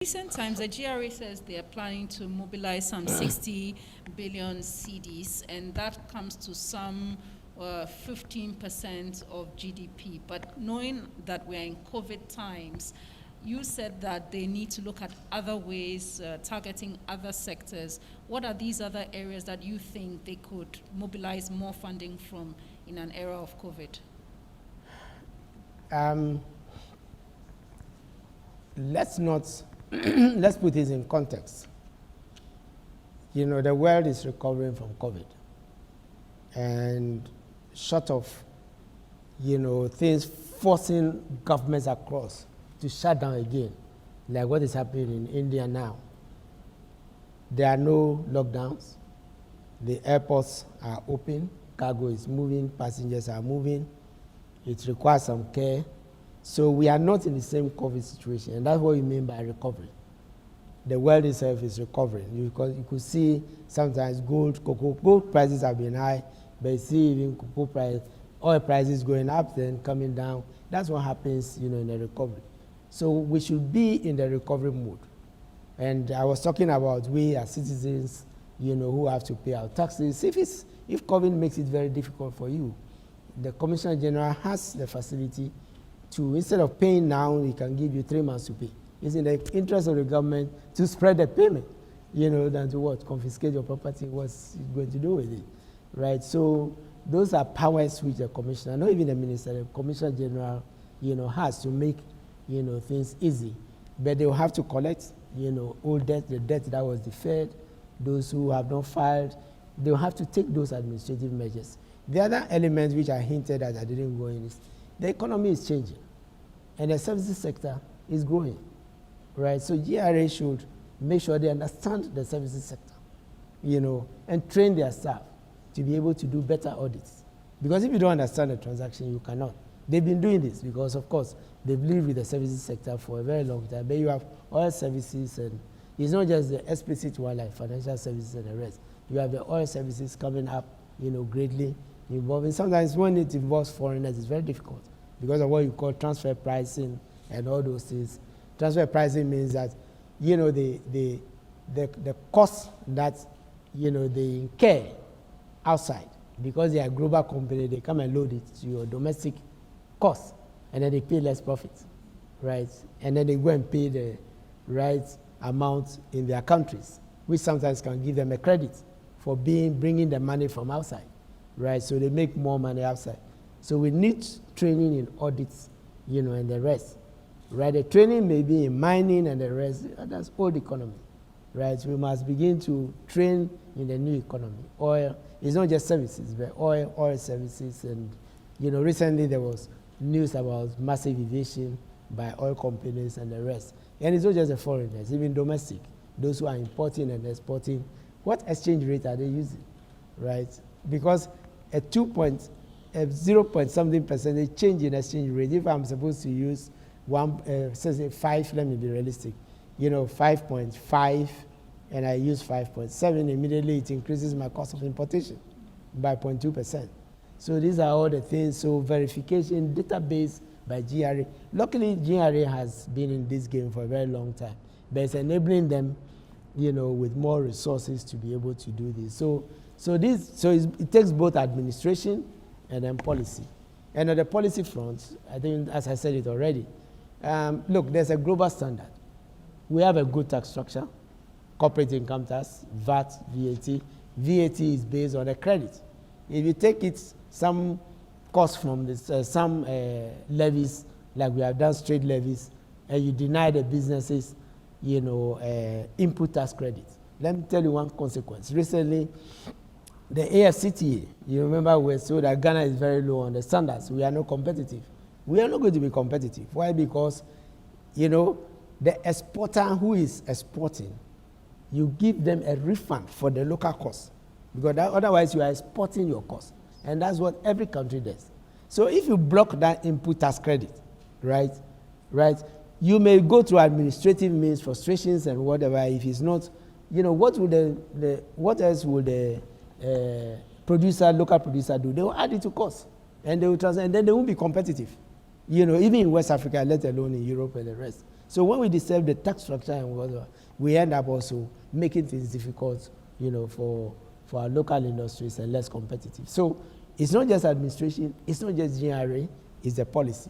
Recent times, the GRA says they are planning to mobilize some 60 billion cedis, and that comes to some 15% of GDP. But knowing that we're in COVID times, you said that they need to look at other ways, targeting other sectors. What are these other areas that you think they could mobilize more funding from in an era of COVID? Let's put this in context. You know, the world is recovering from COVID. And short of, things forcing governments across to shut down again, like what is happening in India now, there are no lockdowns. The airports are open, cargo is moving, passengers are moving. It requires some care. So we are not in the same COVID situation, and that's what we mean by recovery. The world itself is recovering. You could see sometimes gold prices have been high, but you see even oil prices going up, then coming down. That's what happens, in the recovery. So we should be in the recovery mode. And I was talking about we as citizens, who have to pay our taxes. If COVID makes it very difficult for you, the Commissioner General has the facility to, instead of paying now, he can give you 3 months to pay. It's in the interest of the government to spread the payment, than to confiscate your property, what's it going to do with it, right? So those are powers which the commissioner, not even the minister, the Commissioner General, has to make, things easy. But they will have to collect, all debt, the debt that was deferred, those who have not filed, they will have to take those administrative measures. The other element which I hinted at, I didn't go in, is the economy is changing, and the services sector is growing, right? So GRA should make sure they understand the services sector, and train their staff to be able to do better audits. Because if you don't understand the transaction, you cannot. They've been doing this because, of course, they've lived with the services sector for a very long time. But you have oil services, and it's not just the explicit one like financial services and the rest. You have the oil services coming up, greatly involving. Sometimes when it involves foreigners, it's very difficult because of what you call transfer pricing and all those things. Transfer pricing means that, the cost that, they incur outside, because they are a global company, they come and load it to your domestic cost, and then they pay less profit, right? And then they go and pay the right amount in their countries, which sometimes can give them a credit for bringing the money from outside, right? So they make more money outside. So we need training in audits, and the rest, right? The training may be in mining and the rest, that's old economy, right? We must begin to train in the new economy. Oil, it's not just services, but oil services. And, recently there was news about massive evasion by oil companies and the rest. And it's not just the foreigners, even domestic, those who are importing and exporting. What exchange rate are they using, right? Because a 0 something% change in exchange rate, if I'm supposed to use 5, let me be realistic, 5.5, and I use 5.7, immediately it increases my cost of importation by 0.2%. So these are all the things. So verification, database by GRA. Luckily, GRA has been in this game for a very long time, but it's enabling them, with more resources to be able to do this. So it takes both administration and then policy. And on the policy front, I think, as I said it already, look, there's a global standard. We have a good tax structure, corporate income tax, VAT, VAT. VAT is based on a credit. If you take it, some cost from this, some levies, like we have done straight levies, and you deny the businesses, input tax credit. Let me tell you one consequence. Recently, the AFCTA, you remember we were told that Ghana is very low on the standards. We are not competitive. We are not going to be competitive. Why? Because, the exporter who is exporting, you give them a refund for the local cost, because otherwise you are exporting your cost. And that's what every country does. So if you block that input tax credit, right, you may go through administrative means, frustrations and whatever. If it's not, what else would the local producer do? They will add it to cost, and they will transfer, and then they won't be competitive. Even in West Africa, let alone in Europe and the rest. So when we disturb the tax structure and whatever, we end up also making things difficult, for our local industries and less competitive. So it's not just administration, it's not just GRA, it's the policy.